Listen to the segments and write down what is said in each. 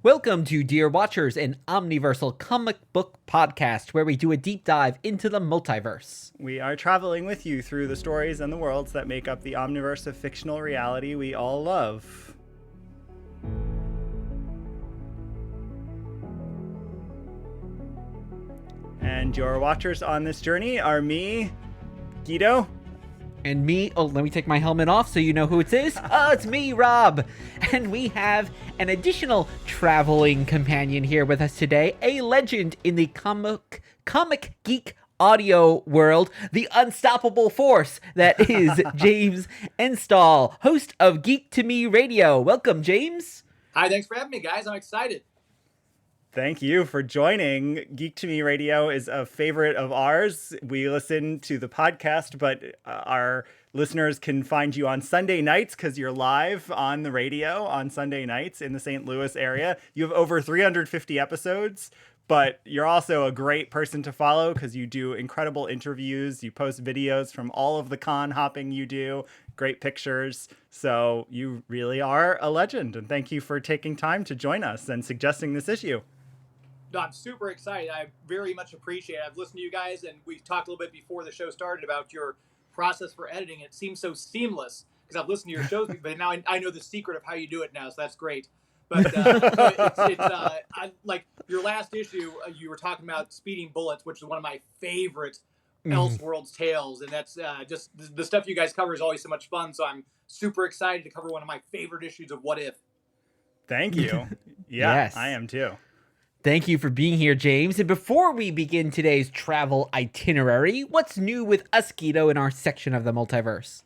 Welcome to Dear Watchers, an omniversal comic book podcast where we do a deep dive into the multiverse. We are traveling with you through the stories and the worlds that make up the omniverse of fictional reality we all love. And your watchers on this journey are me, Guido. And me, let me take my helmet off so you know who it is. It's me, Rob. And we have an additional traveling companion here with us today, a legend in the comic geek audio world, the unstoppable force that is James Enstall, host of Geek to Me Radio. Welcome, James. Hi, thanks for having me, guys. I'm excited. Thank you for joining. Geek to Me Radio is a favorite of ours. We listen to the podcast, but our listeners can find you on Sunday nights because you're live on the radio on Sunday nights in the St. Louis area. You have over 350 episodes, but you're also a great person to follow because you do incredible interviews. You post videos from all of the con hopping you do, great pictures. So you really are a legend. And thank you for taking time to join us and suggesting this issue. No, I'm super excited. I very much appreciate it. I've listened to you guys, and we talked a little bit before the show started about your process for editing. It seems so seamless because I've listened to your shows, but now I know the secret of how you do it now, so that's great. But like your last issue, you were talking about Speeding Bullets, which is one of my favorite Elseworlds tales, and that's just the stuff you guys cover is always so much fun. So I'm super excited to cover one of my favorite issues of What If. Thank you. Yeah, Yes. I am too. Thank you for being here, James. And before we begin today's travel itinerary, what's new with us, Guido, in our section of the multiverse?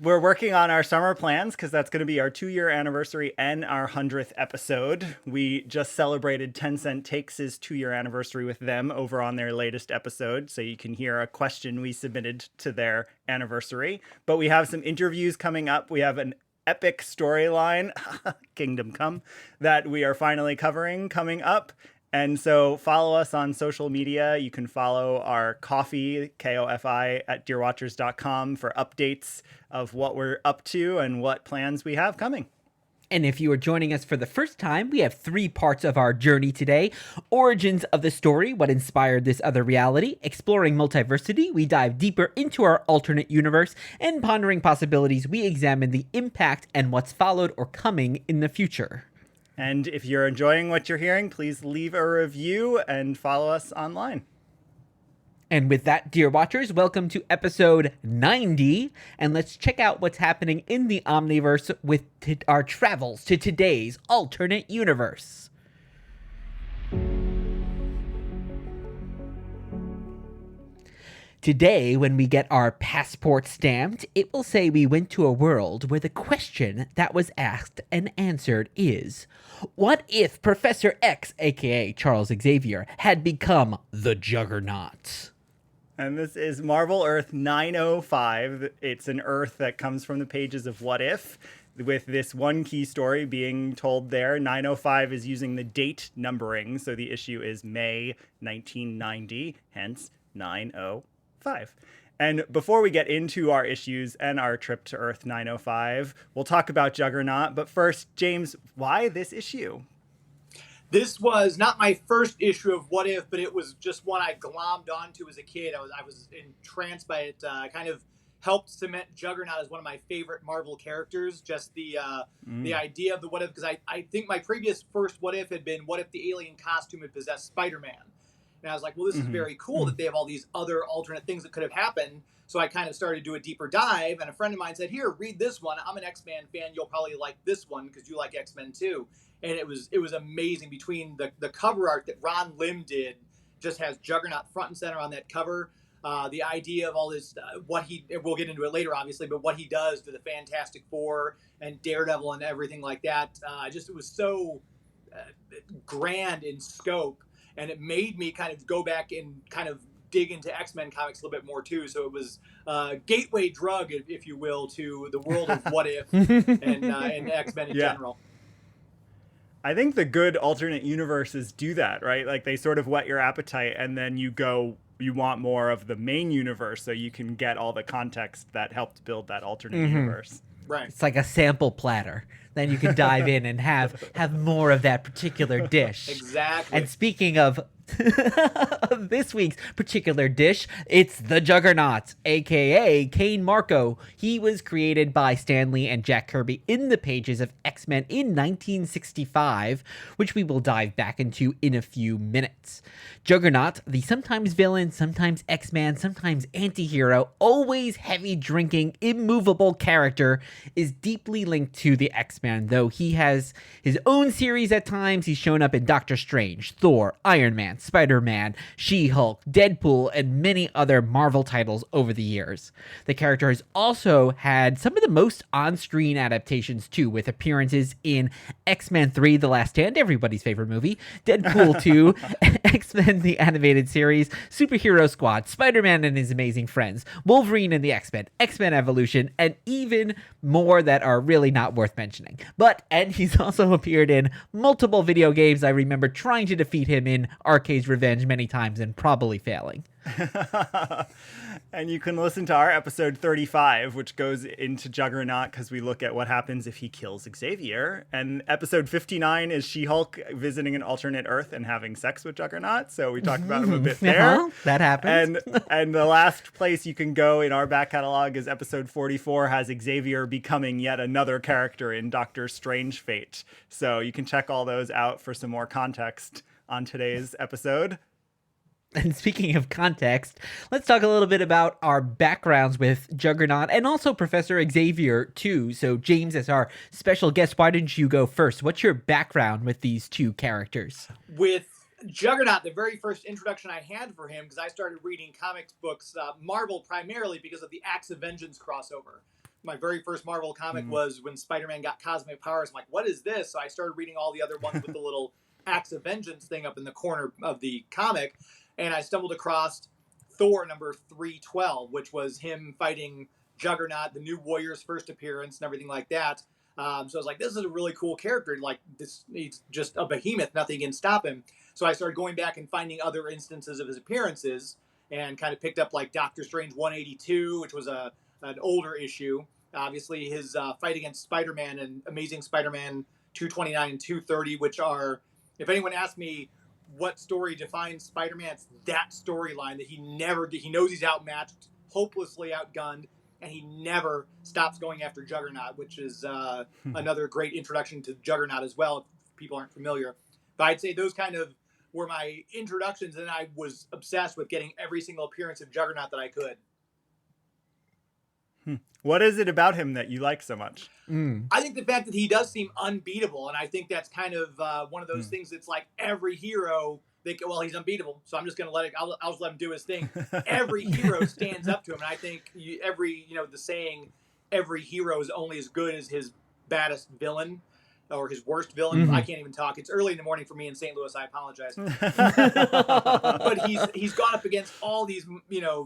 We're working on our summer plans because that's going to be our 2-year anniversary and our 100th episode. We just celebrated 10 Cent Takes' 2-year anniversary with them over on their latest episode, so you can hear a question we submitted to their anniversary. But we have some interviews coming up. We have an epic storyline, Kingdom Come, that we are finally covering coming up. And so follow us on social media. You can follow our coffee, KOFI, at dearwatchers.com for updates of what we're up to and what plans we have coming. And if you are joining us for the first time, we have 3 parts of our journey today. Origins of the story, what inspired this other reality. Exploring multiversity, we dive deeper into our alternate universe. And pondering possibilities, we examine the impact and what's followed or coming in the future. And if you're enjoying what you're hearing, please leave a review and follow us online. And with that, dear watchers, welcome to episode 90. And let's check out what's happening in the Omniverse with our travels to today's alternate universe. Today, when we get our passport stamped, it will say we went to a world where the question that was asked and answered is, what if Professor X, aka Charles Xavier, had become the Juggernaut? And this is Marvel Earth 905. It's an Earth that comes from the pages of What If, with this one key story being told there. 905 is using the date numbering, so the issue is May 1990, hence 905. And before we get into our issues and our trip to Earth 905, we'll talk about Juggernaut. But first, James, why this issue? This was not my first issue of What If, but it was just one I glommed onto as a kid. I was entranced by it. Kind of helped cement Juggernaut as one of my favorite Marvel characters. Just the idea of the What If, because I think my previous first What If had been what if the alien costume had possessed Spider-Man. And I was like, well, this is very cool that they have all these other alternate things that could have happened. So I kind of started to do a deeper dive, and a friend of mine said, here, read this one. I'm an X-Men fan. You'll probably like this one because you like X-Men too. And it was amazing. Between the cover art that Ron Lim did, just has Juggernaut front and center on that cover. The idea of all this, we'll get into it later, obviously, but what he does to the Fantastic Four and Daredevil and everything like that. It was so grand in scope. And it made me kind of go back and kind of dig into X-Men comics a little bit more too. So it was a gateway drug, if you will, to the world of What If and X-Men in general. I think the good alternate universes do that, right? Like they sort of whet your appetite and then you want more of the main universe so you can get all the context that helped build that alternate universe. Right. It's like a sample platter. Then you can dive in and have more of that particular dish. Exactly. And speaking of of this week's particular dish, it's the Juggernaut, aka Cain Marko. He was created by Stan Lee and Jack Kirby in the pages of X-Men in 1965, which we will dive back into in a few minutes. Juggernaut, the sometimes villain, sometimes X-Man, sometimes anti-hero, always heavy-drinking, immovable character, is deeply linked to the X-Men, though he has his own series at times. He's shown up in Doctor Strange, Thor, Iron Man, Spider-Man, She-Hulk, Deadpool, and many other Marvel titles over the years. The character has also had some of the most on-screen adaptations too, with appearances in X-Men 3, The Last Stand, everybody's favorite movie, Deadpool 2, X-Men the Animated Series, Superhero Squad, Spider-Man and His Amazing Friends, Wolverine and the X-Men, X-Men Evolution, and even more that are really not worth mentioning. And he's also appeared in multiple video games. I remember trying to defeat him in Arcade's Revenge many times and probably failing. And you can listen to our episode 35, which goes into Juggernaut, because we look at what happens if he kills Xavier. And episode 59 is She-Hulk visiting an alternate Earth and having sex with Juggernaut. So we talked about him a bit there. That happens. And the last place you can go in our back catalog is episode 44, has Xavier becoming yet another character in Doctor Strange Fate. So you can check all those out for some more context on today's episode. And speaking of context, let's talk a little bit about our backgrounds with Juggernaut and also Professor Xavier too. So James, as our special guest, why didn't you go first? What's your background with these two characters? With Juggernaut, the very first introduction I had for him, because I started reading comics books, Marvel primarily because of the Acts of Vengeance crossover. My very first Marvel comic was when Spider-Man got cosmic powers. I'm like, what is this? So I started reading all the other ones with the little Acts of Vengeance thing up in the corner of the comic. And I stumbled across Thor number 312, which was him fighting Juggernaut, the New Warrior's first appearance and everything like that. So I was like, this is a really cool character. Like, this, he's just a behemoth. Nothing can stop him. So I started going back and finding other instances of his appearances and kind of picked up like Doctor Strange 182, which was an older issue. Obviously, his fight against Spider-Man and Amazing Spider-Man 229 and 230, which are, if anyone asks me, what story defines Spider-Man, it's that storyline that he knows he's outmatched, hopelessly outgunned, and he never stops going after Juggernaut, which is another great introduction to Juggernaut as well, if people aren't familiar. But I'd say those kind of were my introductions, and I was obsessed with getting every single appearance of Juggernaut that I could. What is it about him that you like so much? I think the fact that he does seem unbeatable, and I think that's kind of one of those things that's like every hero, well, he's unbeatable, so I'm just going to I'll just let him do his thing. Every hero stands up to him, and I think the saying, every hero is only as good as his baddest villain, or his worst villain. I can't even talk. It's early in the morning for me in St. Louis. I apologize. But he's gone up against all these,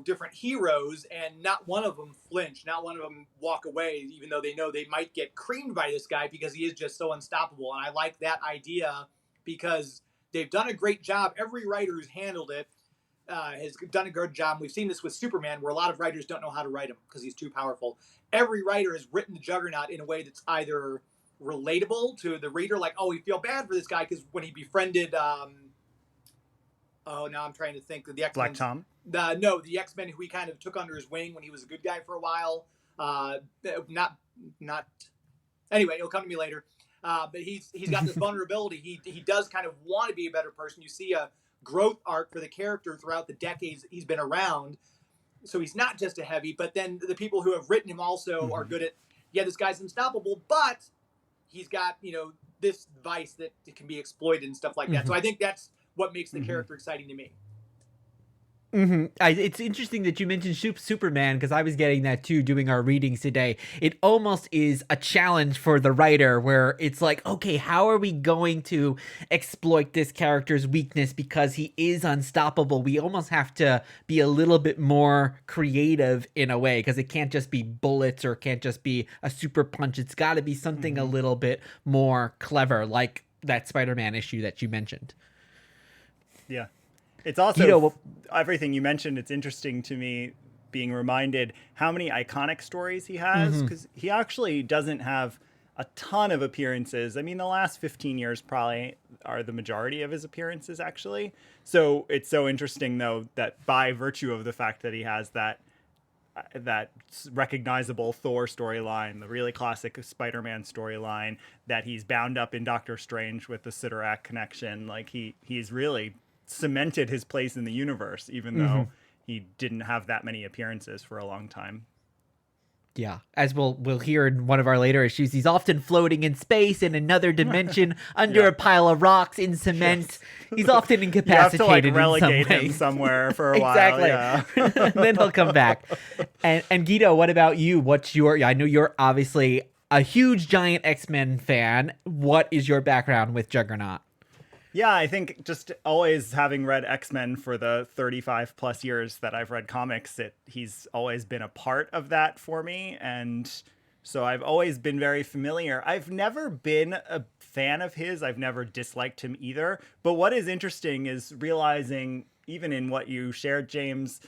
different heroes, and not one of them flinch. Not one of them walk away, even though they know they might get creamed by this guy because he is just so unstoppable. And I like that idea because they've done a great job. Every writer who's handled it has done a good job. We've seen this with Superman, where a lot of writers don't know how to write him because he's too powerful. Every writer has written the Juggernaut in a way that's either relatable to the reader, like, oh, we feel bad for this guy because when he befriended now I'm trying to think of the X-Men. Black Tom? The X-Men who he kind of took under his wing when he was a good guy for a while. Anyway, it'll come to me later. But he's got this vulnerability. He does kind of want to be a better person. You see a growth arc for the character throughout the decades he's been around. So he's not just a heavy, but then the people who have written him also are good at, this guy's unstoppable, but he's got, this vice that can be exploited and stuff like that. So I think that's what makes the character exciting to me. It's interesting that you mentioned Superman, because I was getting that too doing our readings today. It almost is a challenge for the writer where it's like, okay, how are we going to exploit this character's weakness because he is unstoppable? We almost have to be a little bit more creative in a way, because it can't just be bullets or can't just be a super punch. It's got to be something a little bit more clever, like that Spider-Man issue that you mentioned. Yeah. It's also everything you mentioned. It's interesting to me being reminded how many iconic stories he has, because he actually doesn't have a ton of appearances. I mean, the last 15 years probably are the majority of his appearances, actually. So it's so interesting, though, that by virtue of the fact that he has that recognizable Thor storyline, the really classic Spider-Man storyline, that he's bound up in Doctor Strange with the Sidorak connection, like he's really cemented his place in the universe, even though he didn't have that many appearances for a long time. Yeah, as we'll hear in one of our later issues, he's often floating in space in another dimension under a pile of rocks in cement. He's often incapacitated. You have to relegate in some him ways. somewhere for a Exactly. while. Yeah. Then he'll come back. And Guido, what about you? What's your? I know you're obviously a huge giant X-Men fan. What is your background with Juggernaut? Yeah, I think just always having read X-Men for the 35 plus years that I've read comics, he's always been a part of that for me. And so I've always been very familiar. I've never been a fan of his. I've never disliked him either. But what is interesting is realizing, even in what you shared, James,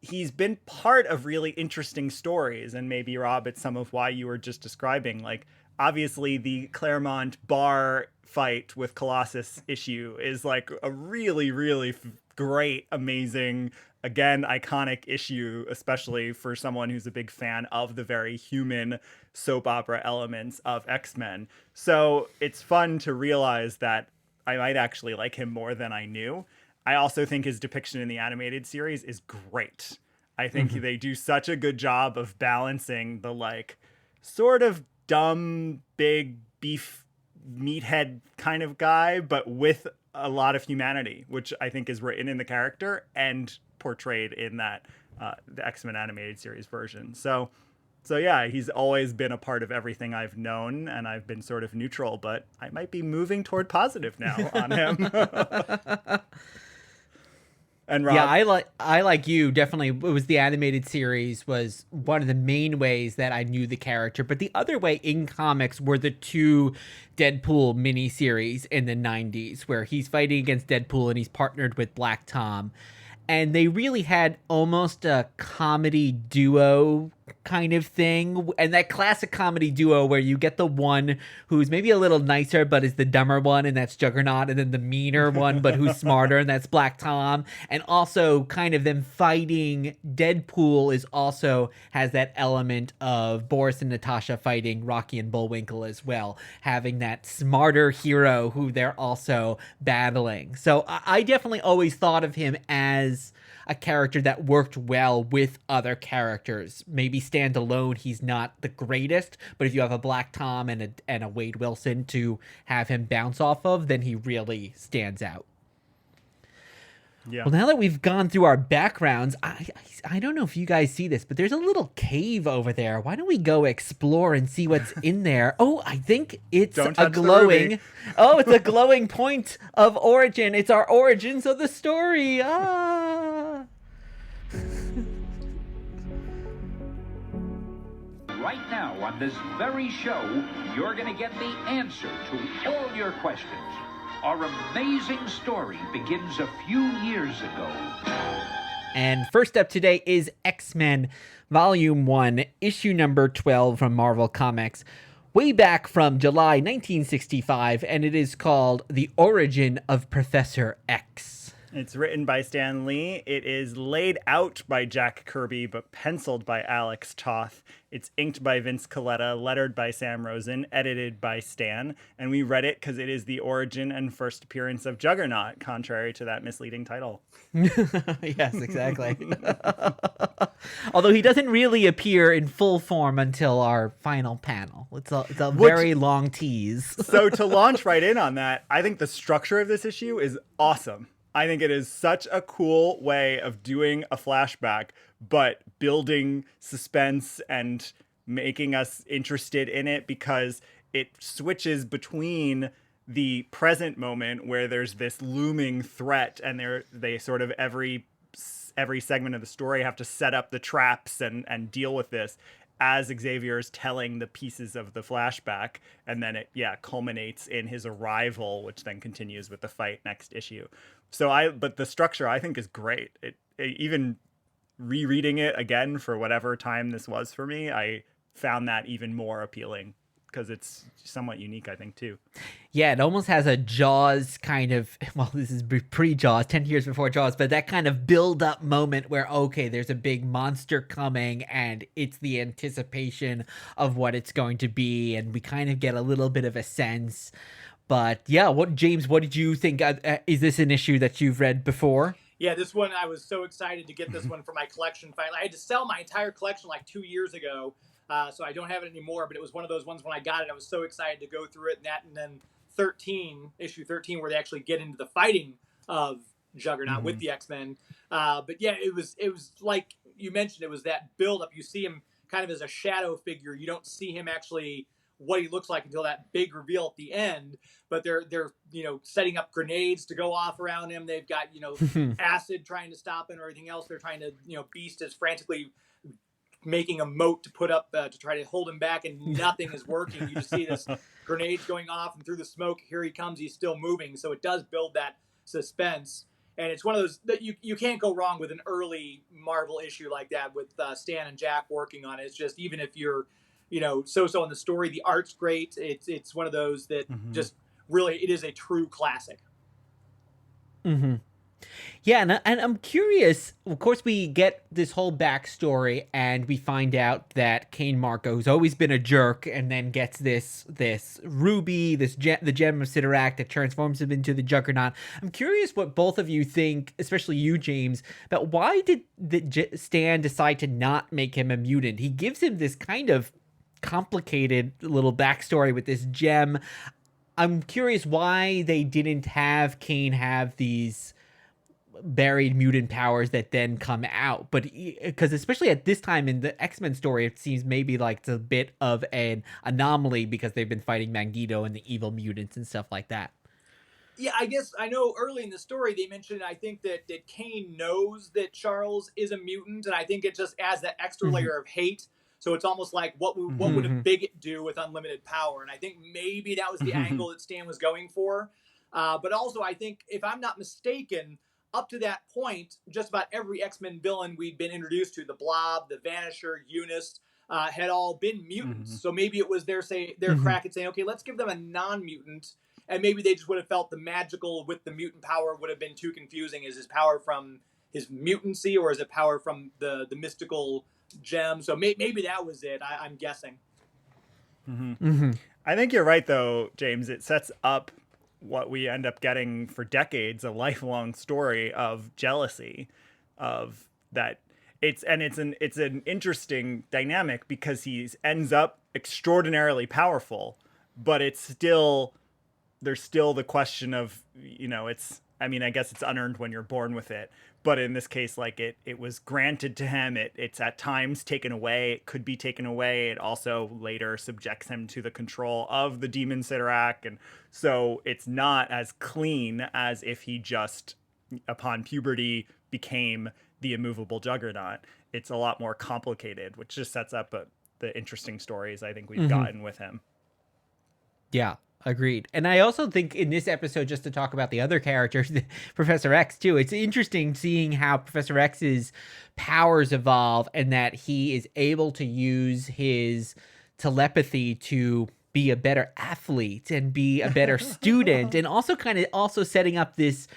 he's been part of really interesting stories. And maybe, Rob, it's some of why you were just describing, like, obviously the Claremont bar fight with Colossus issue is like a really, really great, amazing, again, iconic issue, especially for someone who's a big fan of the very human soap opera elements of X-Men. So it's fun to realize that I might actually like him more than I knew. I also think his depiction in the animated series is great. I think they do such a good job of balancing the like sort of dumb, big beef meathead kind of guy, but with a lot of humanity, which I think is written in the character and portrayed in that the X-Men animated series version. So yeah, he's always been a part of everything I've known, and I've been sort of neutral, but I might be moving toward positive now on him. And Rob? Yeah, I like you definitely. It was the animated series was one of the main ways that I knew the character, but the other way in comics were the two Deadpool miniseries in the 90s where he's fighting against Deadpool and he's partnered with Black Tom. And they really had almost a comedy duo kind of thing. And that classic comedy duo where you get the one who's maybe a little nicer, but is the dumber one, and that's Juggernaut. And then the meaner one, but who's smarter, and that's Black Tom. And also kind of them fighting Deadpool is also has that element of Boris and Natasha fighting Rocky and Bullwinkle as well. Having that smarter hero who they're also battling. So I definitely always thought of him as a character that worked well with other characters. Maybe stand alone, he's not the greatest, but if you have a Black Tom and a Wade Wilson to have him bounce off of, then he really stands out. Yeah. Well, now that we've gone through our backgrounds, I don't know if you guys see this, but there's a little cave over there. Why don't we go explore and see what's in there? Oh, I think it's a glowing. Oh, it's a glowing point of origin. It's our origins of the story. Ah. Right now on this very show, you're going to get the answer to all your questions. Our amazing story begins a few years ago. And first up today is X-Men Volume 1, issue number 12 from Marvel Comics, way back from July 1965, and it is called The Origin of Professor X. It's written by Stan Lee. It is laid out by Jack Kirby, but penciled by Alex Toth. It's inked by Vince Colletta, lettered by Sam Rosen, edited by Stan. And we read it because it is the origin and first appearance of Juggernaut, contrary to that misleading title. Yes, exactly. Although he doesn't really appear in full form until our final panel. It's a very long tease. So to launch right in on that, I think the structure of this issue is awesome. I think it is such a cool way of doing a flashback, but building suspense and making us interested in it, because it switches between the present moment where there's this looming threat, and they sort of every segment of the story have to set up the traps and deal with this as Xavier is telling the pieces of the flashback, and then it culminates in his arrival, which then continues with the fight next issue. But the structure I think is great. It even rereading it again for whatever time this was for me, I found that even more appealing because it's somewhat unique, I think, too. Yeah, it almost has a Jaws kind of, well, this is pre-Jaws, 10 years before Jaws, but that kind of build-up moment where, okay, there's a big monster coming, and it's the anticipation of what it's going to be, and we kind of get a little bit of a sense. But yeah, James, what did you think? Is this an issue that you've read before? Yeah, this one, I was so excited to get this one for my collection finally. I had to sell my entire collection like 2 years ago, so I don't have it anymore, but it was one of those ones when I got it, I was so excited to go through it, and then issue 13, where they actually get into the fighting of Juggernaut with the X-Men. But yeah, it was like you mentioned, it was that build-up. You see him kind of as a shadow figure. You don't see him actually what he looks like until that big reveal at the end. But they're setting up grenades to go off around him. They've got acid trying to stop him, or everything else. They're trying to Beast is frantically making a moat to put up to try to hold him back, and nothing is working. You just see this grenades going off, and through the smoke, here he comes. He's still moving, so it does build that suspense. And it's one of those that you can't go wrong with an early Marvel issue like that with Stan and Jack working on it. It's just, even if you're so in the story, the art's great. It's one of those that just really, it is a true classic. Yeah, and I'm curious. Of course, we get this whole backstory, and we find out that Cain Marko, who's always been a jerk, and then gets this ruby, the gem of Sidorak that transforms him into the Juggernaut. I'm curious what both of you think, especially you, James, about why did Stan decide to not make him a mutant? He gives him this kind of complicated little backstory with this gem. I'm curious why they didn't have Cain have these buried mutant powers that then come out, but because especially at this time in the X-Men story, it seems maybe like it's a bit of an anomaly because they've been fighting Magneto and the evil mutants and stuff like that. Yeah, I guess I know early in the story they mentioned, I think that Cain knows that Charles is a mutant, and I think it just adds that extra layer of hate. So it's almost like, what would a bigot do with unlimited power? And I think maybe that was the angle that Stan was going for. But also, I think, if I'm not mistaken, up to that point, just about every X-Men villain we'd been introduced to, the Blob, the Vanisher, Eunice, had all been mutants. So maybe it was their crack at saying, okay, let's give them a non-mutant, and maybe they just would have felt the magical with the mutant power would have been too confusing. Is his power from his mutancy, or is it power from the mystical gem? So maybe that was it. I'm guessing. I think you're right, though, James. It sets up what we end up getting for decades, a lifelong story of jealousy, of that. It's an interesting dynamic because he ends up extraordinarily powerful, but there's still the question of, I guess it's unearned when you're born with it. But in this case, like it was granted to him. It's at times taken away. It could be taken away. It also later subjects him to the control of the demon Sidorak. And so it's not as clean as if he just, upon puberty, became the immovable Juggernaut. It's a lot more complicated, which just sets up the interesting stories I think we've gotten with him. Yeah. Agreed. And I also think in this episode, just to talk about the other characters, Professor X too, it's interesting seeing how Professor X's powers evolve and that he is able to use his telepathy to be a better athlete and be a better student, and also setting up this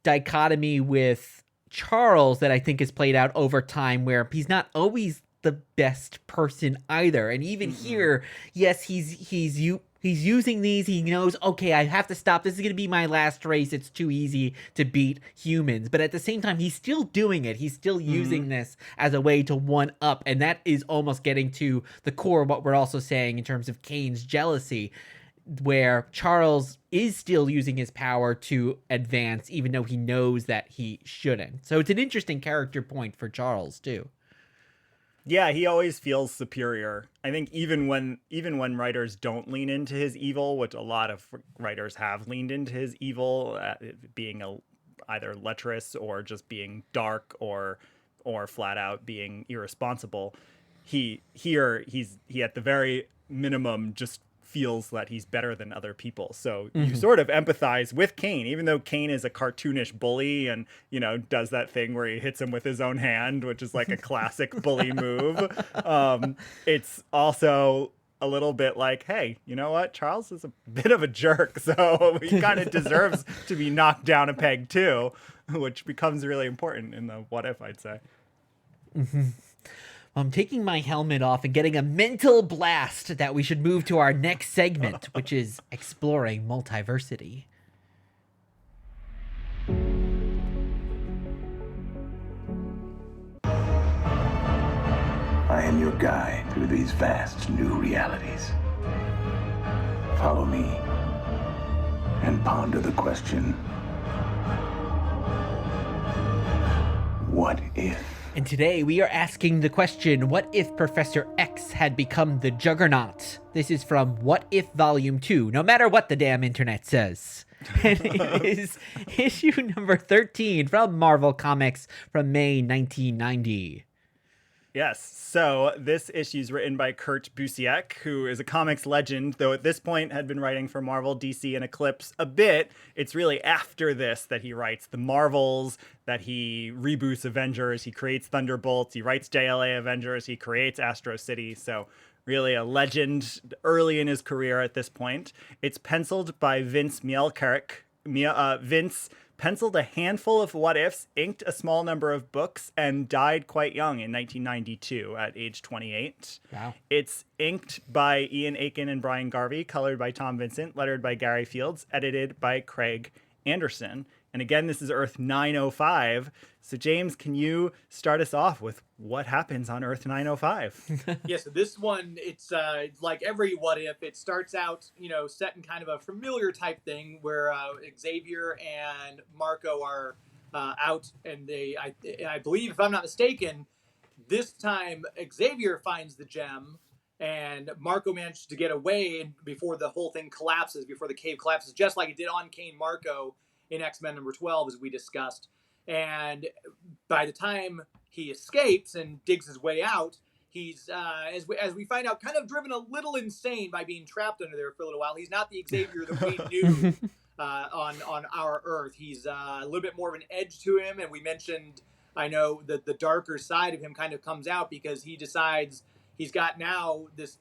dichotomy with Charles that I think is played out over time, where he's not always the best person either. And even here, yes, he's using these. He knows, okay, I have to stop. This is going to be my last race. It's too easy to beat humans. But at the same time, he's still doing it. He's still using this as a way to one up. And that is almost getting to the core of what we're also saying in terms of Cain's jealousy, where Charles is still using his power to advance, even though he knows that he shouldn't. So it's an interesting character point for Charles, too. Yeah, he always feels superior. I think even when writers don't lean into his evil, which a lot of writers have leaned into his evil, being either lecherous or just being dark or flat out being irresponsible, he at the very minimum just feels that he's better than other people. So you sort of empathize with Cain, even though Cain is a cartoonish bully and, you know, does that thing where he hits him with his own hand, which is like a classic bully move. It's also a little bit like, hey, you know what? Charles is a bit of a jerk, so he kind of deserves to be knocked down a peg too, which becomes really important in the what if, I'd say. I'm taking my helmet off and getting a mental blast that we should move to our next segment, which is exploring multiversity. I am your guide through these vast new realities. Follow me and ponder the question, what if? And today we are asking the question, what if Professor X had become the Juggernaut? This is from What If Volume 2, no matter what the damn internet says. And it is issue number 13 from Marvel Comics from May 1990. Yes, so this issue is written by Kurt Busiek, who is a comics legend, though at this point had been writing for Marvel, DC, and Eclipse a bit. It's really after this that he writes the Marvels, that he reboots Avengers, he creates Thunderbolts, he writes JLA Avengers, he creates Astro City, so really a legend early in his career at this point. It's penciled by Vince Mielkarek. Vince penciled a handful of what ifs, inked a small number of books, and died quite young in 1992 at age 28. Wow. It's inked by Ian Aiken and Brian Garvey, colored by Tom Vincent, lettered by Gary Fields, edited by Craig Anderson. And again, this is Earth 905. So James, can you start us off with what happens on Earth 905? Yeah, so this one, it's like every what if, it starts out, you know, set in kind of a familiar type thing where Xavier and Marko are out, and I believe, if I'm not mistaken, this time Xavier finds the gem and Marko manages to get away before the whole thing collapses, before the cave collapses, just like it did on Cain Marko in X-Men number 12, as we discussed. And by the time he escapes and digs his way out, he's, as we find out, kind of driven a little insane by being trapped under there for a little while. He's not the Xavier that we knew on our Earth. He's a little bit more of an edge to him, and we mentioned, I know, that the darker side of him kind of comes out because he decides he's got now this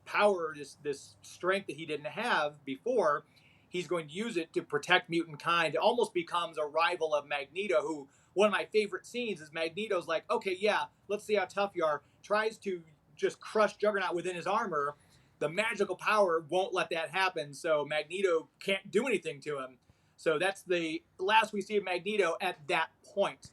power, this strength that he didn't have before. He's going to use it to protect mutant kind. It almost becomes a rival of Magneto, who, one of my favorite scenes is Magneto's like, okay, yeah, let's see how tough you are. Tries to just crush Juggernaut within his armor. The magical power won't let that happen, so Magneto can't do anything to him. So that's the last we see of Magneto at that point.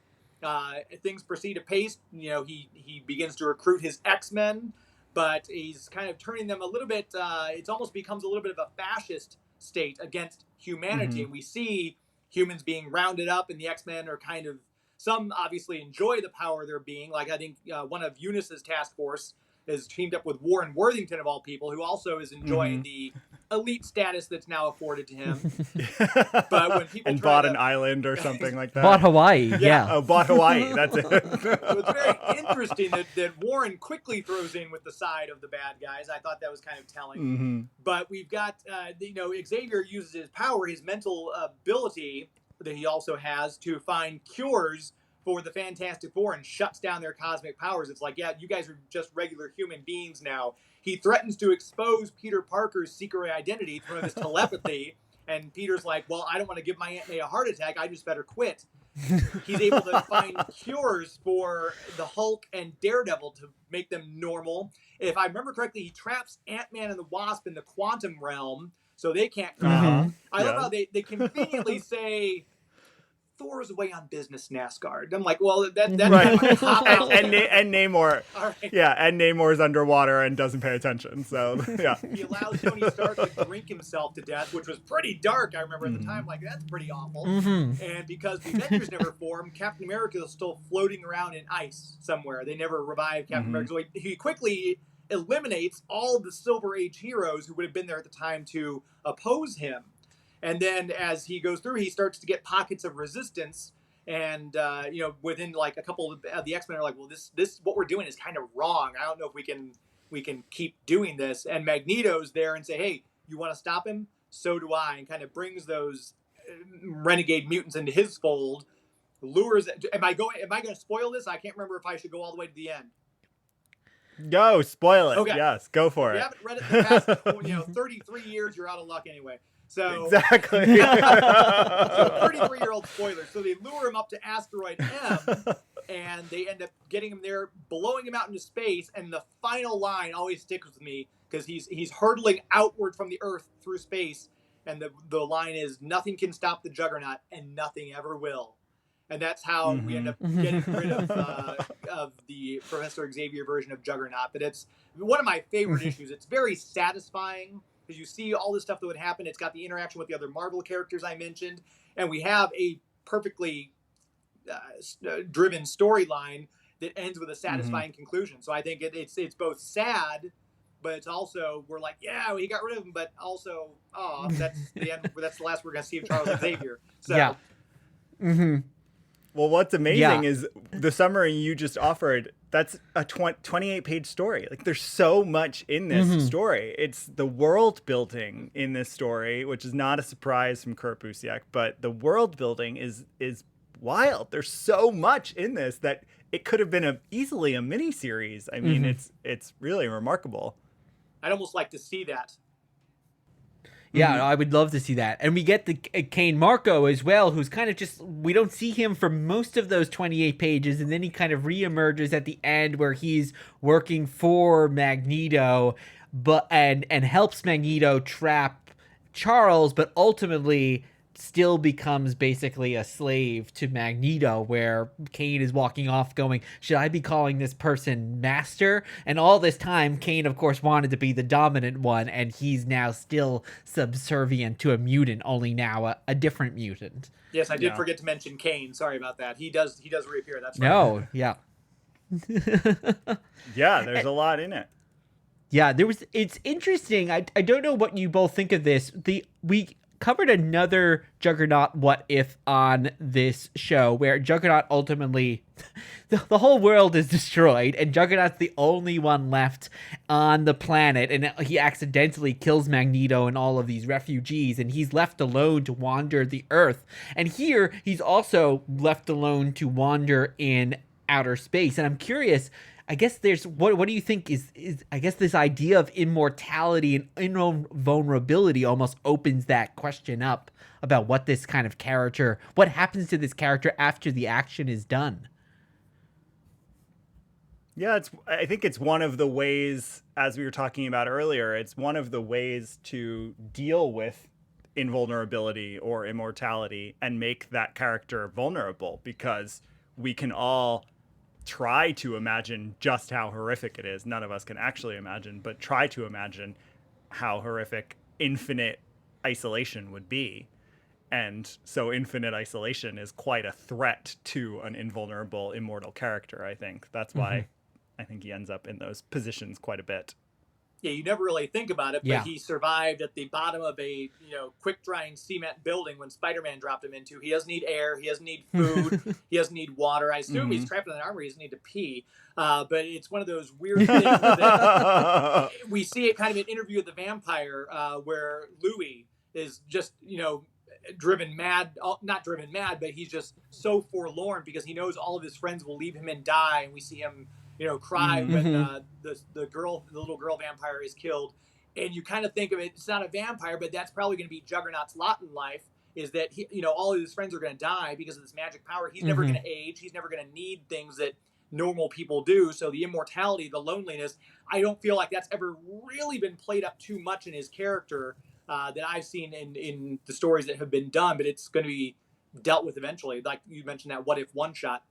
Things proceed apace. You know, he begins to recruit his X-Men, but he's kind of turning them a little bit, it almost becomes a little bit of a fascist state against humanity. And we see humans being rounded up, and the X-Men are kind of, some obviously enjoy the power they're being, like I think one of Eunice's task force is teamed up with Warren Worthington of all people, who also is enjoying the elite status that's now afforded to him. But when people and bought an island or something like that. Bought Hawaii, yeah. Oh, bought Hawaii, that's it. So it's very interesting that Warren quickly throws in with the side of the bad guys. I thought that was kind of telling. But we've got, you know, Xavier uses his power, his mental ability that he also has, to find cures for the Fantastic Four and shuts down their cosmic powers. It's like, yeah, you guys are just regular human beings now. He threatens to expose Peter Parker's secret identity through his telepathy, and Peter's like, well, I don't want to give my Aunt May a heart attack, I just better quit. He's able to find cures for the Hulk and Daredevil to make them normal. If I remember correctly, he traps Ant-Man and the Wasp in the quantum realm, so they can't come out. I love how they conveniently say, Thor is away on business, NASCAR. I'm like, well, that's right. and Namor, right. Yeah, and Namor's underwater and doesn't pay attention. So yeah, he allows Tony Stark to drink himself to death, which was pretty dark. I remember at the time, like, that's pretty awful. And because the Avengers never formed, Captain America is still floating around in ice somewhere. They never revived Captain America. So he quickly eliminates all of the Silver Age heroes who would have been there at the time to oppose him. And then as he goes through, he starts to get pockets of resistance. And, you know, within like a couple of the X-Men are like, well, this what we're doing is kind of wrong. I don't know if we can we can keep doing this. And Magneto's there and say, hey, you want to stop him? So do I. And kind of brings those renegade mutants into his fold. Lures. Am I going to spoil this? I can't remember if I should go all the way to the end. Go spoil it. Okay. Yes, go for If it. you haven't read it in the past 33 years, you're out of luck anyway. So Exactly. so 33-year-old spoiler. So they lure him up to asteroid M, and they end up getting him there, blowing him out into space. And the final line always sticks with me because he's hurtling outward from the Earth through space, and the line is, "Nothing can stop the Juggernaut, and nothing ever will." And that's how we end up getting rid of the Professor Xavier version of Juggernaut. But it's one of my favorite issues. It's very satisfying because you see all this stuff that would happen. It's got the interaction with the other Marvel characters I mentioned. And we have a perfectly driven storyline that ends with a satisfying conclusion. So I think it's both sad, but it's also, we're like, yeah, he got rid of him. But also, that's the end. That's the last we're going to see of Charles Xavier. So, Yeah. Well, what's amazing is the summary you just offered. That's a 28-page story. Like, there's so much in this story. It's the world building in this story, which is not a surprise from Kurt Busiek, but the world building is wild. There's so much in this that it could have been easily a mini series. I mean, it's really remarkable. I'd almost like to see that. Yeah, I would love to see that. And we get the Cain Marko as well, who's kind of just, we don't see him for most of those 28 pages, and then he kind of reemerges at the end where he's working for Magneto, and helps Magneto trap Charles, but ultimately still becomes basically a slave to Magneto, where Cain is walking off going, should I be calling this person master? And all this time, Cain, of course, wanted to be the dominant one, and he's now still subservient to a mutant, only now a different mutant. Yes, I did forget to mention Cain. Sorry about that. He does reappear. That's right. No, yeah. Yeah, there's a lot in it. Yeah, it's interesting. I don't know what you both think of this. We covered another Juggernaut what if on this show, where Juggernaut ultimately the whole world is destroyed and Juggernaut's the only one left on the planet, and he accidentally kills Magneto and all of these refugees, and he's left alone to wander the Earth. And here he's also left alone to wander in outer space. And I'm curious, I guess what do you think is I guess this idea of immortality and invulnerability almost opens that question up about what this kind of character, what happens to this character after the action is done. Yeah, I think it's one of the ways, as we were talking about earlier, it's one of the ways to deal with invulnerability or immortality and make that character vulnerable, because we can all try to imagine just how horrific it is. None of us can actually imagine, but try to imagine how horrific infinite isolation would be. And so infinite isolation is quite a threat to an invulnerable, immortal character, I think. That's why I think he ends up in those positions quite a bit. Yeah, you never really think about it, but he survived at the bottom of a quick-drying cement building when Spider-Man dropped him into. He doesn't need air. He doesn't need food. He doesn't need water. I assume he's trapped in an armor. He doesn't need to pee. But it's one of those weird things that we see it kind of in Interview with the Vampire, where Louis is just, driven mad. Not driven mad, but he's just so forlorn because he knows all of his friends will leave him and die, and we see him cry when the little girl vampire is killed. And you kind of think of it, it's not a vampire, but that's probably going to be Juggernaut's lot in life, is that all of his friends are going to die because of this magic power. He's never going to age. He's never going to need things that normal people do. So the immortality, the loneliness, I don't feel like that's ever really been played up too much in his character that I've seen in the stories that have been done, but it's going to be dealt with eventually. Like you mentioned, that What If one shot.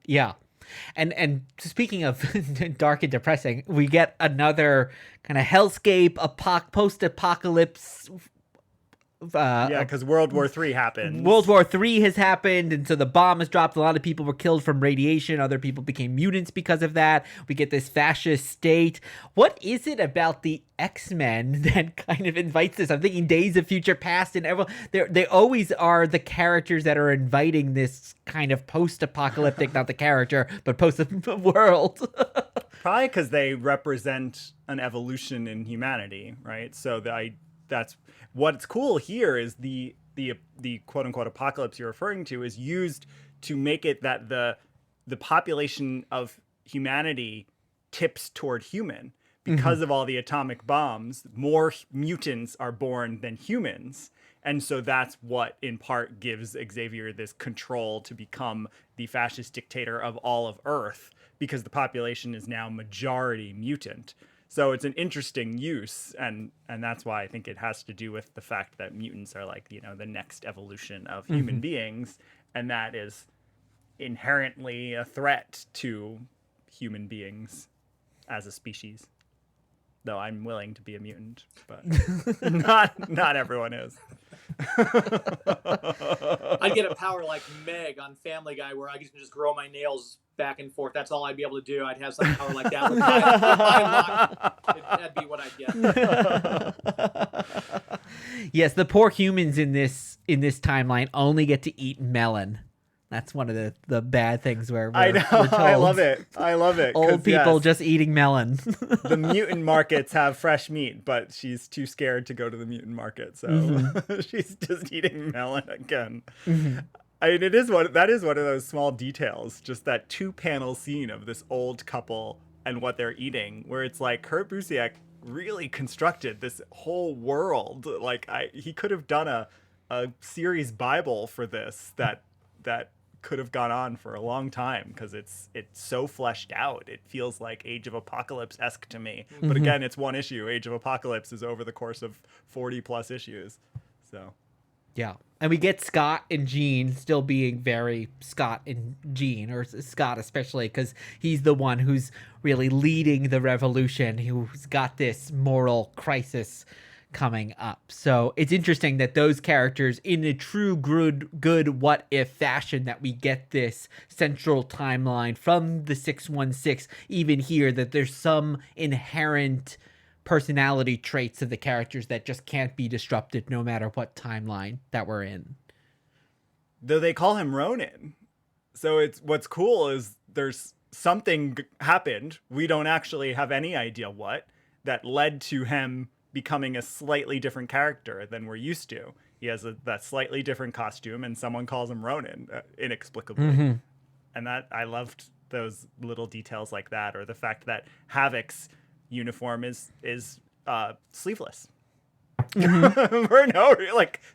Yeah. And speaking of dark and depressing, we get another kind of hellscape, post-apocalypse Yeah, because World War III happened. World War III has happened, and so the bomb has dropped. A lot of people were killed from radiation. Other people became mutants because of that. We get this fascist state. What is it about the X-Men that kind of invites this? I'm thinking Days of Future Past, and everyone, they always are the characters that are inviting this kind of post-apocalyptic, not the character, but post-world. Probably because they represent an evolution in humanity, right? So that's what's cool here is the quote unquote apocalypse you're referring to is used to make it that the population of humanity tips toward human because of all the atomic bombs. More mutants are born than humans. And so that's what in part gives Xavier this control to become the fascist dictator of all of Earth, because the population is now majority mutant. So it's an interesting use, and that's why I think it has to do with the fact that mutants are like, the next evolution of human beings, and that is inherently a threat to human beings as a species. Though I'm willing to be a mutant, but not everyone is. I'd get a power like Meg on Family Guy, where I can just grow my nails back and forth. That's all I'd be able to do. I'd have some power like that. With that'd be what I'd get. Yes, the poor humans in this timeline only get to eat melon. That's one of the bad things where I know. we're told I love it. Old people just eating melon. The mutant markets have fresh meat, but she's too scared to go to the mutant market, so she's just eating melon again. I mean, that is one of those small details, just that 2-panel scene of this old couple and what they're eating, where it's like Kurt Busiek really constructed this whole world. Like he could have done a series Bible for this that could have gone on for a long time, because it's so fleshed out. It feels like Age of Apocalypse-esque to me. But again, it's one issue. Age of Apocalypse is over the course of 40 plus issues. So yeah. And we get Scott and Jean still being very Scott and Jean, or Scott especially, because he's the one who's really leading the revolution, who's got this moral crisis coming up. So it's interesting that those characters, in a true good what if fashion, that we get this central timeline from the 616, even here, that there's some inherent personality traits of the characters that just can't be disrupted no matter what timeline that we're in. Though they call him Ronin. So what's cool is there's something happened, we don't actually have any idea what, that led to him becoming a slightly different character than we're used to. He has that slightly different costume, and someone calls him Ronin inexplicably. And that, I loved those little details like that, or the fact that Havoc's uniform is sleeveless. For no,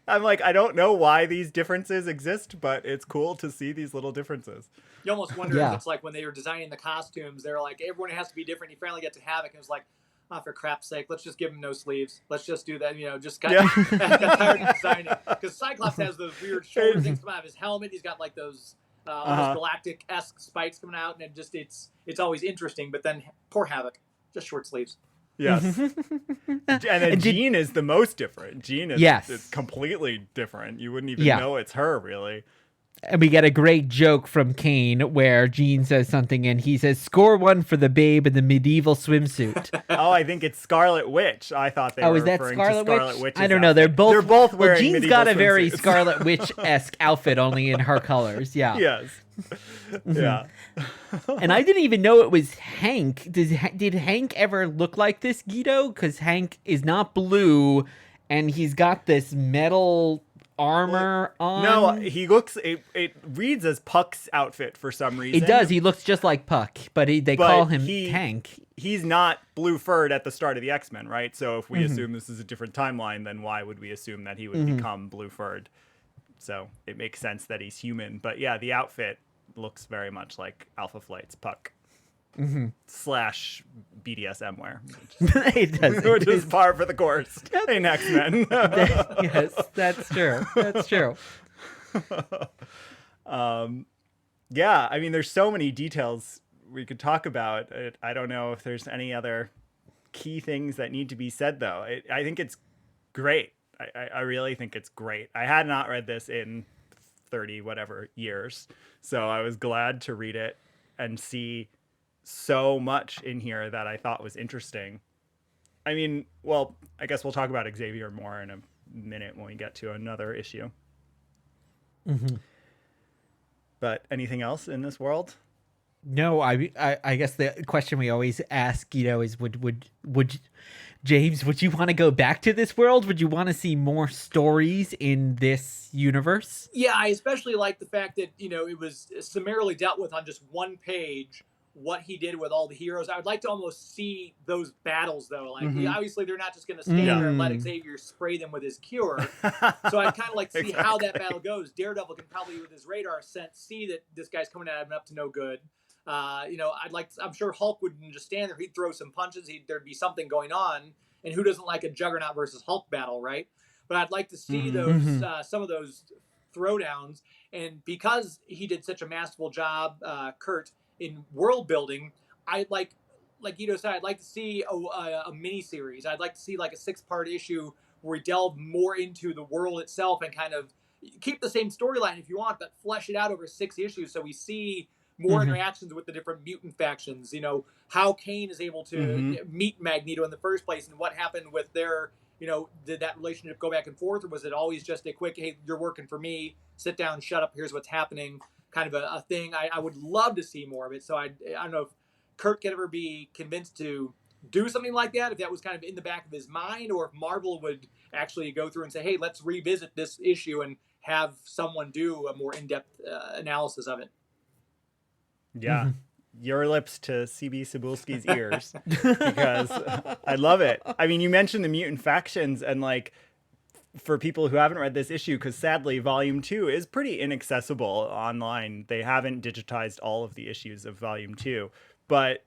I'm like, I don't know why these differences exist, but it's cool to see these little differences. You almost wonder if it's like when they were designing the costumes, they're like, everyone has to be different. You finally get to Havoc, and it was like, oh, for crap's sake, let's just give him no sleeves. Let's just do that, just kind of got tired of designing. Because Cyclops has those weird shoulder things coming out of his helmet. He's got like those almost galactic-esque spikes coming out, and it's always interesting. But then poor Havoc, just short sleeves. Yes. And then Jean is the most different. Jean is completely different. You wouldn't even know it's her, really. And we get a great joke from Cain where Jean says something and he says, "Score one for the babe in the medieval swimsuit." Oh, I think it's Scarlet Witch. I thought they were is that referring Scarlet to Scarlet Witch? Witch's I don't know. They're both wearing Jean's medieval got a very swimsuits. Scarlet Witch-esque outfit, only in her colors. Yeah. Yes. Yeah. And I didn't even know it was Hank. Did Hank ever look like this, Guido? Because Hank is not blue, and he's got this metal armor on. No, he looks. It reads as Puck's outfit for some reason. It does. He looks just like Puck, but they call him Hank. He's not blue furred at the start of the X-Men, right? So if we assume this is a different timeline, then why would we assume that he would become blue furred? So it makes sense that he's human. But yeah, the outfit looks very much like Alpha Flight's Puck. Slash BDSM wear. It does. Which is par for the course in X-Men. Yes, that's true. That's true. Yeah, I mean, there's so many details we could talk about. I don't know if there's any other key things that need to be said, though. I think it's great. I really think it's great. I had not read this in 30 whatever years, so I was glad to read it and see so much in here that I thought was interesting. I mean, well, I guess we'll talk about Xavier more in a minute when we get to another issue. But anything else in this world? No, I guess the question we always ask, is would James, would you want to go back to this world? Would you want to see more stories in this universe? Yeah, I especially like the fact that, it was summarily dealt with on just one page, what he did with all the heroes. I would like to almost see those battles, though. Like, obviously, they're not just going to stand there and let Xavier spray them with his cure. So I'd kind of like to see how that battle goes. Daredevil can probably, with his radar sense, see that this guy's coming at him up to no good. I'm sure Hulk wouldn't just stand there. He'd throw some punches. There'd be something going on. And who doesn't like a Juggernaut versus Hulk battle, right? But I'd like to see those some of those throwdowns. And because he did such a masterful job, Kurt, in world building, I'd like Ito said, I'd like to see a mini series. I'd like to see like a 6-part issue where we delve more into the world itself and kind of keep the same storyline if you want, but flesh it out over 6 issues so we see more interactions with the different mutant factions. How Cain is able to meet Magneto in the first place, and what happened with their, did that relationship go back and forth, or was it always just a quick, hey, you're working for me, sit down, shut up, here's what's happening, kind of a thing. I would love to see more of it. So I don't know if Kurt could ever be convinced to do something like that, if that was kind of in the back of his mind, or if Marvel would actually go through and say, hey, let's revisit this issue and have someone do a more in-depth analysis of it. Yeah. Your lips to CB Cebulski's ears, because I love it. I mean, you mentioned the mutant factions, and like, for people who haven't read this issue, because sadly Volume 2 is pretty inaccessible online. They haven't digitized all of the issues of Volume 2, but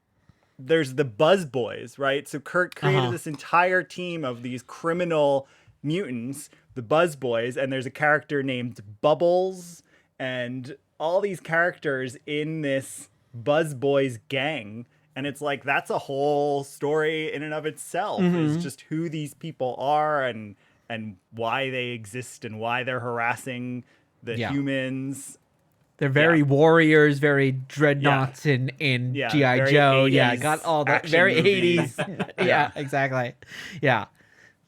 there's the Buzz Boys, right? So Kurt created this entire team of these criminal mutants, the Buzz Boys, and there's a character named Bubbles, and all these characters in this Buzz Boys gang. And it's like, that's a whole story in and of itself, is just who these people are and why they exist and why they're harassing the humans. They're very warriors, very dreadnoughts in G.I. Joe. Yeah, got all that. Very movies. 80s. Yeah, exactly. Yeah.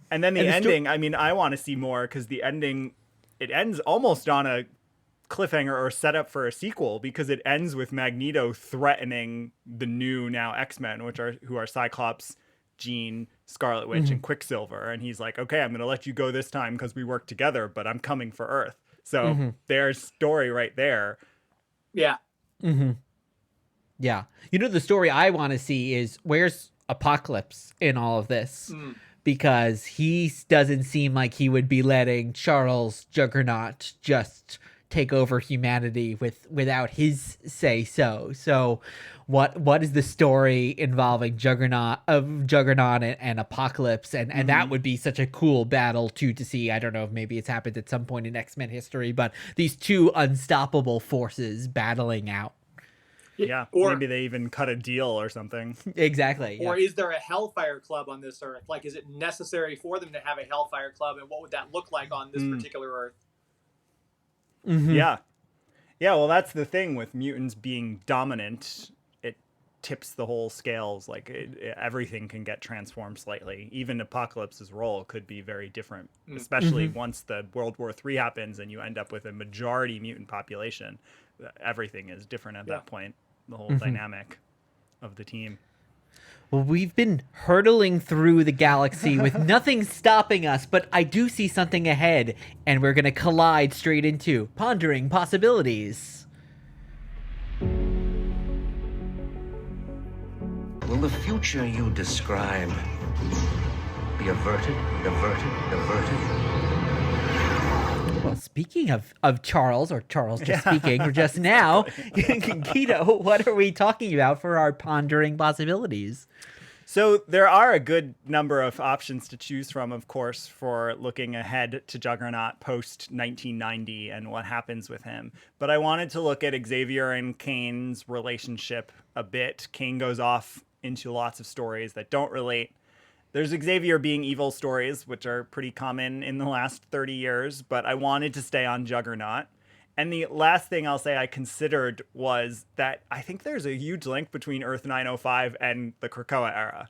And then the ending, I mean, I want to see more, because the ending, it ends almost on a cliffhanger or setup for a sequel, because it ends with Magneto threatening the new now X-Men, who are Cyclops, Jean, Scarlet Witch, and Quicksilver. And he's like, okay, I'm going to let you go this time because we work together, but I'm coming for Earth. So there's story right there. Yeah. Yeah. The story I want to see is, where's Apocalypse in all of this? Because he doesn't seem like he would be letting Charles Juggernaut just take over humanity without his say so. So what is the story involving Juggernaut and Apocalypse, and that would be such a cool battle too to see. I don't know if maybe it's happened at some point in X-Men history, but these two unstoppable forces battling out. Yeah, or maybe they even cut a deal or something. Exactly. Or is there a Hellfire Club on this Earth? Like, is it necessary for them to have a Hellfire Club, and what would that look like on this particular Earth? Yeah. Well, that's the thing with mutants being dominant. It tips the whole scales. Like, everything can get transformed slightly. Even Apocalypse's role could be very different, especially once the World War III happens and you end up with a majority mutant population. Everything is different at that point. The whole dynamic of the team. Well, we've been hurtling through the galaxy with nothing stopping us, but I do see something ahead, and we're going to collide straight into Pondering Possibilities. Will the future you describe be averted? Well, speaking of Charles, or Charles just speaking, or just now, Guido, what are we talking about for our Pondering Possibilities? So there are a good number of options to choose from, of course, for looking ahead to Juggernaut post-1990 and what happens with him. But I wanted to look at Xavier and Cain's relationship a bit. Cain goes off into lots of stories that don't relate. There's Xavier being evil stories, which are pretty common in the last 30 years, but I wanted to stay on Juggernaut. And the last thing I'll say I considered was that I think there's a huge link between Earth 905 and the Krakoa era.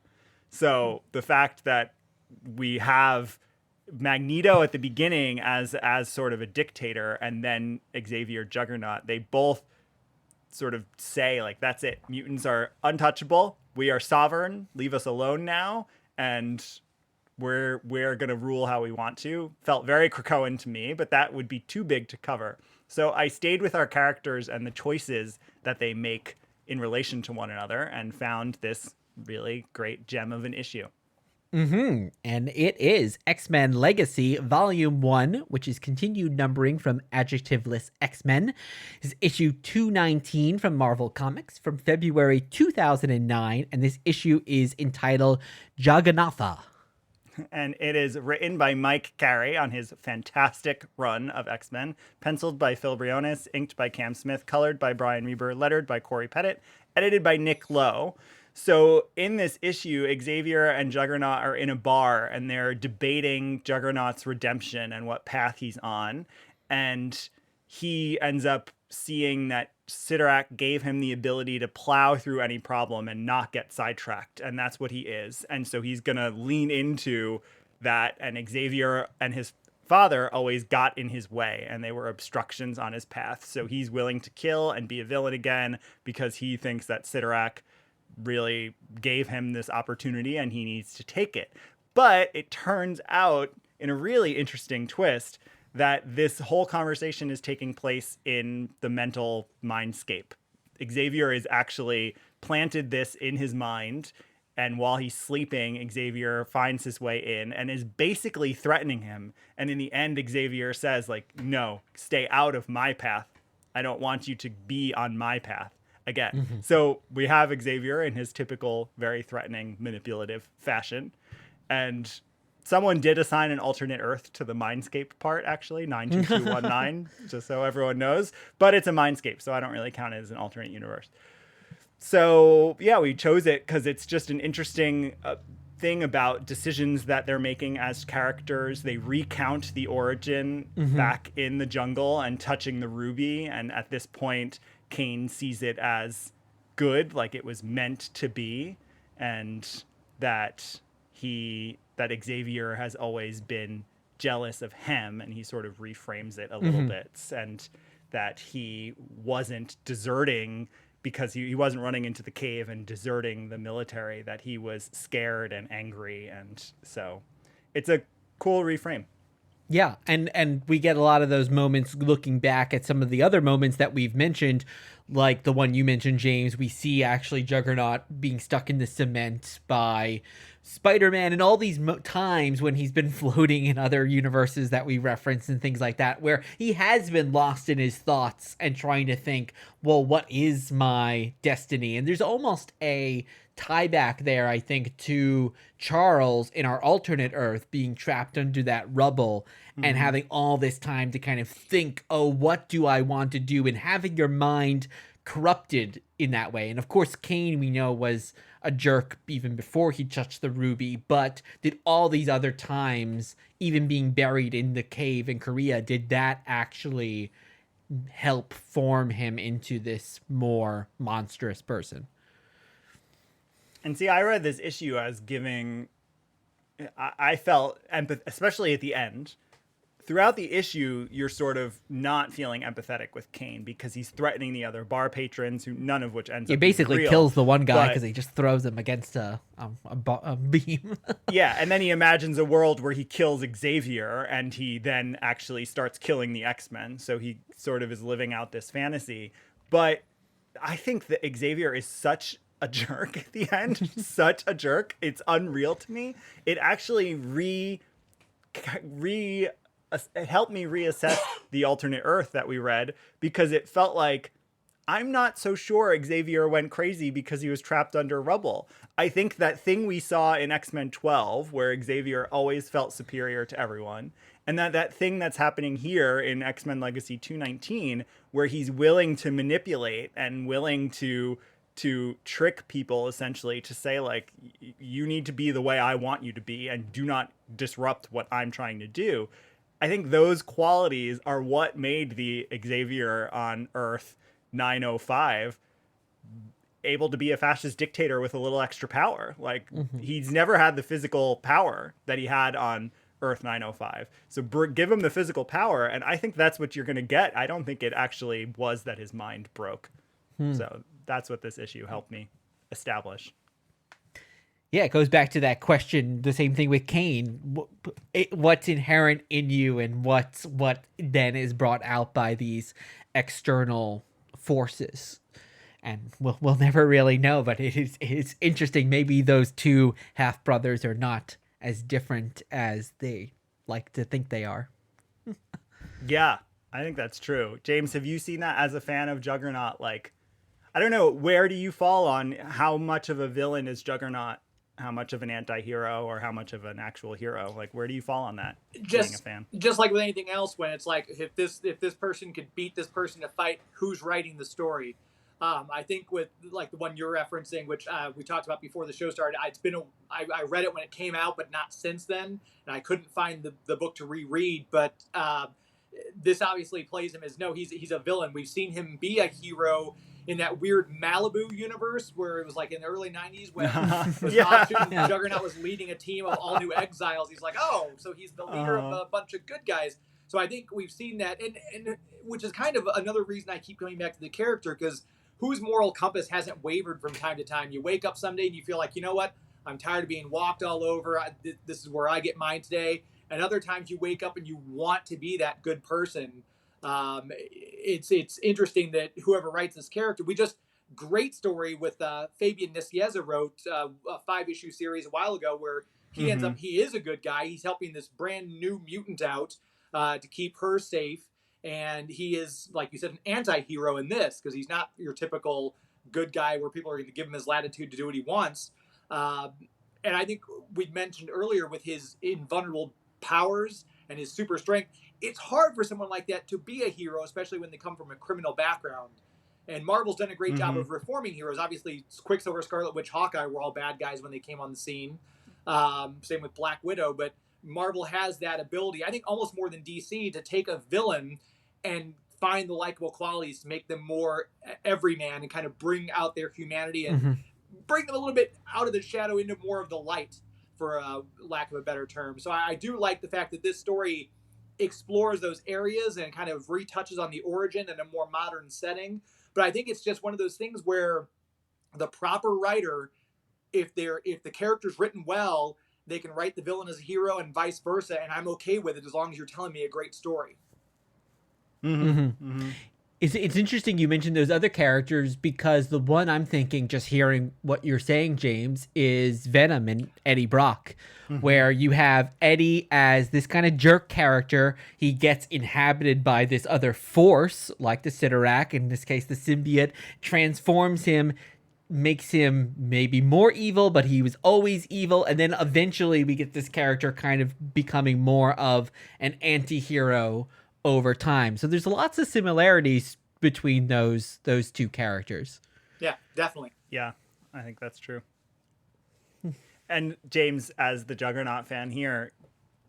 So the fact that we have Magneto at the beginning as sort of a dictator, and then Xavier Juggernaut, they both sort of say, like, that's it. Mutants are untouchable. We are sovereign. Leave us alone now. And we're going to rule how we want to. Felt very Krakoan to me, but that would be too big to cover. So I stayed with our characters and the choices that they make in relation to one another and found this really great gem of an issue. And it is X-Men Legacy Volume 1, which is continued numbering from Adjectiveless X-Men. This is issue 219 from Marvel Comics from February 2009, and this issue is entitled Juggernaut. And it is written by Mike Carey on his fantastic run of X-Men, penciled by Phil Briones, inked by Cam Smith, colored by Brian Reber, lettered by Corey Pettit, edited by Nick Lowe. So in this issue, Xavier and Juggernaut are in a bar and they're debating Juggernaut's redemption and what path he's on. And he ends up seeing that Cyttorak gave him the ability to plow through any problem and not get sidetracked. And that's what he is. And so he's going to lean into that. And Xavier and his father always got in his way and they were obstructions on his path. So he's willing to kill and be a villain again because he thinks that Cyttorak really gave him this opportunity and he needs to take it. But it turns out, in a really interesting twist, that this whole conversation is taking place in the mental mindscape. Xavier is actually planted this in his mind, and while he's sleeping, Xavier finds his way in and is basically threatening him. And in the end, Xavier says, like, no, stay out of my path. I don't want you to be on my path again. So we have Xavier in his typical, very threatening, manipulative fashion. And someone did assign an alternate Earth to the Mindscape part, actually, 92219, just so everyone knows. But it's a Mindscape, so I don't really count it as an alternate universe. So, yeah, we chose it because it's just an interesting thing about decisions that they're making as characters. They recount the origin back in the jungle and touching the ruby. And at this point, Cain sees it as good, like it was meant to be, and that Xavier has always been jealous of him, and he sort of reframes it a little bit, and that he wasn't deserting because he wasn't running into the cave and deserting the military, that he was scared and angry, and so it's a cool reframe. Yeah, and we get a lot of those moments looking back at some of the other moments that we've mentioned, like the one you mentioned, James. We see actually Juggernaut being stuck in the cement by Spider-Man and all these times when he's been floating in other universes that we reference and things like that, where he has been lost in his thoughts and trying to think, well, what is my destiny? And there's almost a tie back there, I think, to Charles in our alternate Earth being trapped under that rubble and having all this time to kind of think, oh, what do I want to do? And having your mind corrupted in that way. And of course, Cain, we know, was a jerk even before he touched the ruby, but did all these other times, even being buried in the cave in Korea, did that actually help form him into this more monstrous person? And see, I read this issue as giving, I felt empathy, especially at the end. Throughout the issue, you're sort of not feeling empathetic with Cain because he's threatening the other bar patrons, who none of which ends up He basically real. kills the one guy because he just throws him against a beam. Yeah, and then he imagines a world where he kills Xavier, and he then actually starts killing the X-Men. So he sort of is living out this fantasy. But I think that Xavier is such a jerk at the end. Such a jerk. It's unreal to me. It actually it helped me reassess the alternate Earth that we read, because it felt like I'm not so sure Xavier went crazy because he was trapped under rubble. I think that thing we saw in X-Men 12, where Xavier always felt superior to everyone, and that thing that's happening here in X-Men Legacy 219, where he's willing to manipulate and willing to to trick people, essentially, to say, like, you need to be the way I want you to be and do not disrupt what I'm trying to do. I think those qualities are what made the Xavier on Earth 905 able to be a fascist dictator with a little extra power. Like, he's never had the physical power that he had on Earth 905. So give him the physical power, and I think that's what you're going to get. I don't think it actually was that his mind broke. So that's what this issue helped me establish. Yeah, it goes back to that question, the same thing with Cain. What's inherent in you and what then is brought out by these external forces? And we'll never really know, but it's interesting. Maybe those two half-brothers are not as different as they like to think they are. Yeah, I think that's true. James, have you seen that as a fan of Juggernaut? Like, I don't know, where do you fall on how much of a villain is Juggernaut? How much of an anti-hero or how much of an actual hero? Like, where do you fall on that? Being a fan? Just like with anything else, when it's like, if this person could beat this person to fight, who's writing the story? I think with like the one you're referencing, which we talked about before the show started, I read it when it came out, but not since then, and I couldn't find the book to reread. But this obviously plays him as he's a villain. We've seen him be a hero in that weird Malibu universe where it was like in the early 90s when Juggernaut was leading a team of all new exiles. He's like, oh, so he's the leader of a bunch of good guys. So I think we've seen that, and which is kind of another reason I keep coming back to the character, because whose moral compass hasn't wavered from time to time? You wake up someday and you feel like, you know what? I'm tired of being walked all over. This is where I get mine today. And other times you wake up and you want to be that good person. It's interesting that whoever writes this character, great story with Fabian Nicieza wrote a 5-issue series a while ago where he ends up, he is a good guy. He's helping this brand new mutant out to keep her safe. And he is, like you said, an anti-hero in this, because he's not your typical good guy where people are going to give him his latitude to do what he wants. And I think we mentioned earlier with his invulnerable powers and his super strength, it's hard for someone like that to be a hero, especially when they come from a criminal background. And Marvel's done a great job of reforming heroes. Obviously, Quicksilver, Scarlet Witch, Hawkeye were all bad guys when they came on the scene. Same with Black Widow. But Marvel has that ability, I think almost more than DC, to take a villain and find the likable qualities to make them more everyman and kind of bring out their humanity and bring them a little bit out of the shadow into more of the light, for lack of a better term. So I do like the fact that this story explores those areas and kind of retouches on the origin in a more modern setting. But I think it's just one of those things where the proper writer, if the character's written well, they can write the villain as a hero and vice versa, and I'm okay with it as long as you're telling me a great story. It's interesting you mentioned those other characters, because the one I'm thinking, just hearing what you're saying, James, is Venom and Eddie Brock, where you have Eddie as this kind of jerk character. He gets inhabited by this other force, like the Sidorak, in this case the symbiote, transforms him, makes him maybe more evil, but he was always evil. And then eventually we get this character kind of becoming more of an anti-hero over time. So there's lots of similarities between those two characters. Yeah, definitely. Yeah, I think that's true. And James, as the Juggernaut fan here,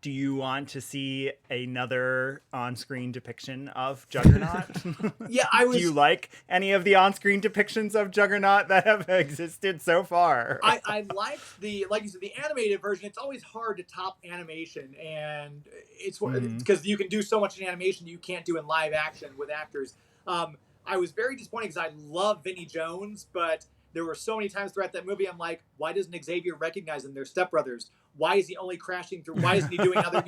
do you want to see another on-screen depiction of Juggernaut? Yeah, Do you like any of the on-screen depictions of Juggernaut that have existed so far? I like like you said, the animated version. It's always hard to top animation, and it's because you can do so much in animation you can't do in live action with actors. I was very disappointed because I love Vinnie Jones, but there were so many times throughout that movie I'm like, why doesn't Xavier recognize them? They're stepbrothers. Why is he only crashing through? Why isn't he doing other,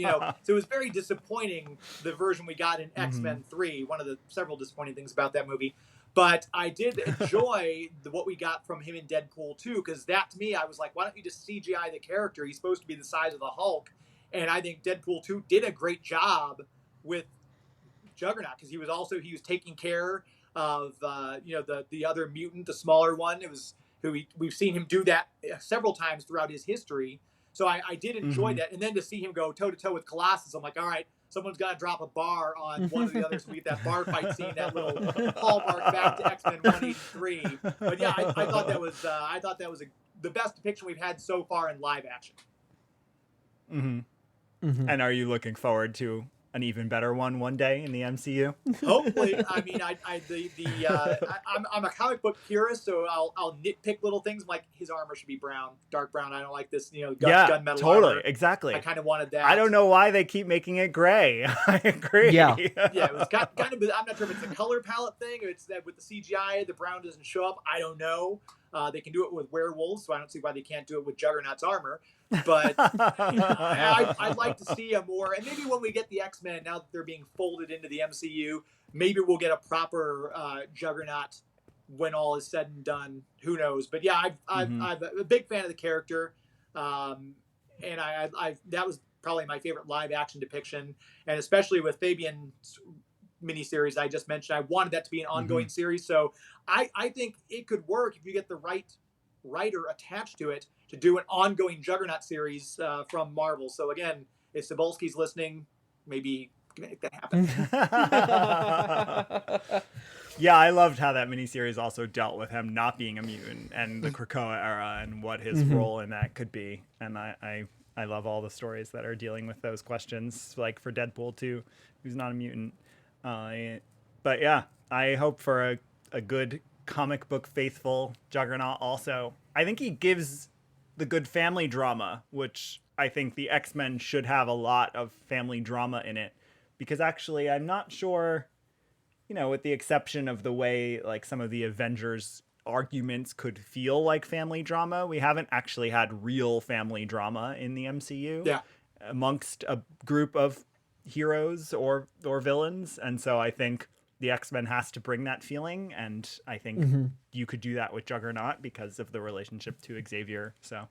So it was very disappointing, the version we got in X-Men 3, one of the several disappointing things about that movie. But I did enjoy what we got from him in Deadpool 2, because that, to me, I was like, why don't you just CGI the character? He's supposed to be the size of the Hulk. And I think Deadpool 2 did a great job with Juggernaut, because he was taking care of the other mutant, the smaller one. It was we've seen him do that several times throughout his history. So I did enjoy that. And then to see him go toe to toe with Colossus, I'm like, all right, someone's got to drop a bar on one of the others. So we get that bar fight scene, that little hallmark back to X-Men 183. But yeah, I thought that was the best depiction we've had so far in live action. And are you looking forward to an even better one day in the MCU? Hopefully. I mean, I'm a comic book purist, so I'll nitpick little things like his armor should be brown, dark brown. I don't like this, gunmetal totally, armor. exactly. I kind of wanted that. I don't know why they keep making it gray. I agree. Yeah. Yeah, it was kind of. I'm not sure if it's a color palette thing. Or it's that with the CGI, the brown doesn't show up. I don't know. They can do it with werewolves, so I don't see why they can't do it with Juggernaut's armor. But I'd like to see a more, and maybe when we get the X-Men, now that they're being folded into the MCU, maybe we'll get a proper Juggernaut when all is said and done. Who knows? But yeah, I'm a big fan of the character, and that was probably my favorite live action depiction, and especially with Fabian's miniseries I just mentioned, I wanted that to be an ongoing series. So I think it could work if you get the right writer attached to it to do an ongoing Juggernaut series from Marvel. So again, if Cebulski's listening, maybe make that happen. Yeah, I loved how that miniseries also dealt with him not being a mutant and the Krakoa era and what his role in that could be. And I love all the stories that are dealing with those questions, like for Deadpool 2, who's not a mutant. But yeah, I hope for a good comic book faithful Juggernaut also. I think he gives the good family drama, which I think the X-Men should have a lot of family drama in it, because actually I'm not sure, with the exception of the way like some of the Avengers arguments could feel like family drama, we haven't actually had real family drama in the MCU amongst a group of heroes or villains. And so I think the X-Men has to bring that feeling, and I think you could do that with Juggernaut because of the relationship to Xavier. So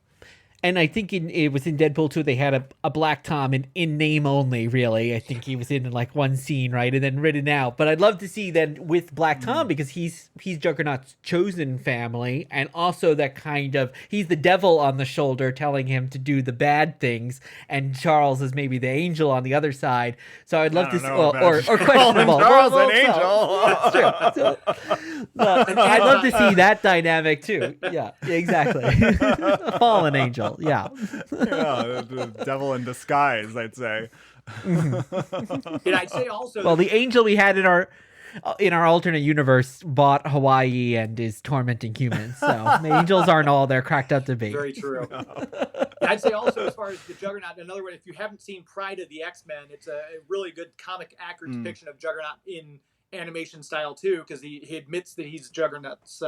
And I think it was in Deadpool 2, they had a Black Tom in name only, really. I think he was in like one scene, right? And then written out. But I'd love to see then with Black Tom, because he's Juggernaut's chosen family. And also that kind of, he's the devil on the shoulder telling him to do the bad things. And Charles is maybe the angel on the other side. So I'd love to see, or questionable. Charles an angel. That's true. So, I'd love to see that dynamic too. Yeah, exactly. A fallen angel. Yeah. The devil in disguise, I'd say. And I'd say also, well, the angel we had in our alternate universe bought Hawaii and is tormenting humans. So the angels aren't all they're cracked up to be. Very true. I'd say also, as far as the Juggernaut, in other words, if you haven't seen Pride of the X-Men, it's a really good comic accurate depiction of Juggernaut in animation style too, because he admits that he's Juggernaut's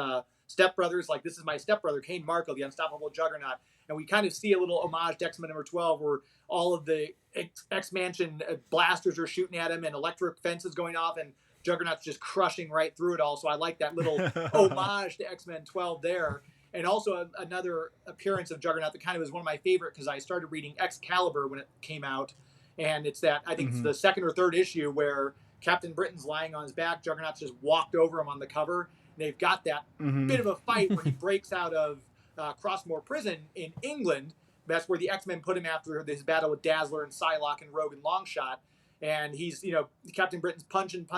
stepbrothers. Like, this is my stepbrother, Cain Marko, the unstoppable Juggernaut. And we kind of see a little homage to X-Men number 12, where all of the X-Mansion blasters are shooting at him and electric fences going off, and Juggernaut's just crushing right through it all. So I like that little homage to X-Men 12 there. And also another appearance of Juggernaut that kind of was one of my favorite, because I started reading Excalibur when it came out. And it's that, I think it's the second or third issue where Captain Britain's lying on his back. Juggernaut's just walked over him on the cover. And they've got that bit of a fight where he breaks out of Crossmore Prison in England. That's where the X-Men put him after his battle with Dazzler and Psylocke and Rogue and Longshot. And he's, Captain Britain's punching,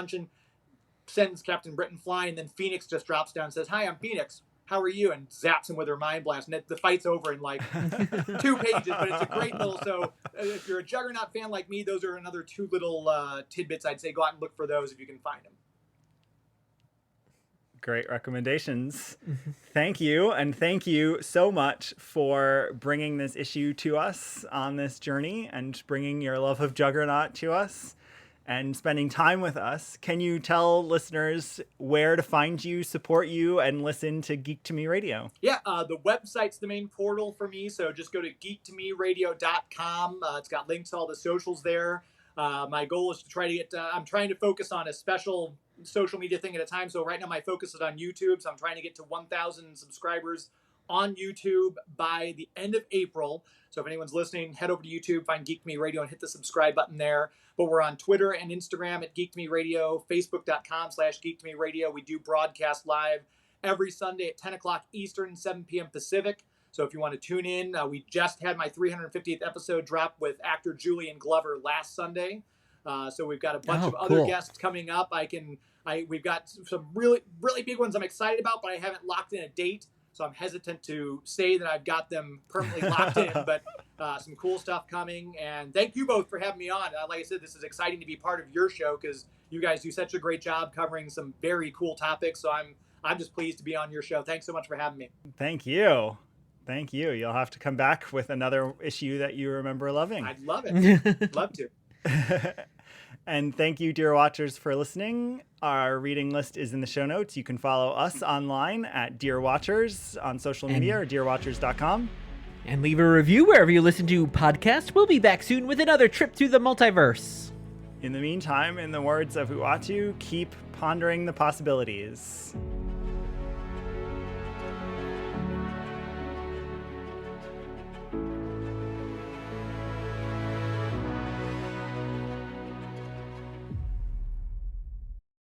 sends Captain Britain flying, and then Phoenix just drops down and says, "Hi, I'm Phoenix. How are you?" and zaps him with her mind blast. And the fight's over in like 2 pages, but it's a great little, so if you're a Juggernaut fan like me, those are another 2 little tidbits. I'd say go out and look for those if you can find them. Great recommendations. Thank you. And thank you so much for bringing this issue to us on this journey and bringing your love of Juggernaut to us and spending time with us. Can you tell listeners where to find you, support you, and listen to Geek to Me Radio? Yeah, the website's the main portal for me. So just go to geektomeradio.com. It's got links to all the socials there. My goal is to try to get, I'm trying to focus on a special social media thing at a time. So right now my focus is on YouTube. So I'm trying to get to 1,000 subscribers on YouTube by the end of April. So if anyone's listening, head over to YouTube, find Geek to Me Radio, and hit the subscribe button there. But we're on Twitter and Instagram at Geek to Me Radio, Facebook.com/Geek to Me Radio. We do broadcast live every Sunday at 10 o'clock Eastern, 7 p.m. Pacific. So if you want to tune in, we just had my 350th episode drop with actor Julian Glover last Sunday. So we've got a bunch of cool. other guests coming up. We've got some really, really big ones I'm excited about, but I haven't locked in a date. So I'm hesitant to say that I've got them permanently locked in, but some cool stuff coming. And thank you both for having me on. Like I said, this is exciting to be part of your show because you guys do such a great job covering some very cool topics. So I'm just pleased to be on your show. Thanks so much for having me. Thank you. Thank you. You'll have to come back with another issue that you remember loving. I'd love it. Love to. And thank you, dear watchers, for listening. Our reading list is in the show notes. You can follow us online at Dear Watchers on social media or dearwatchers.com. And leave a review wherever you listen to podcasts. We'll be back soon with another trip through the multiverse. In the meantime, in the words of Uatu, keep pondering the possibilities.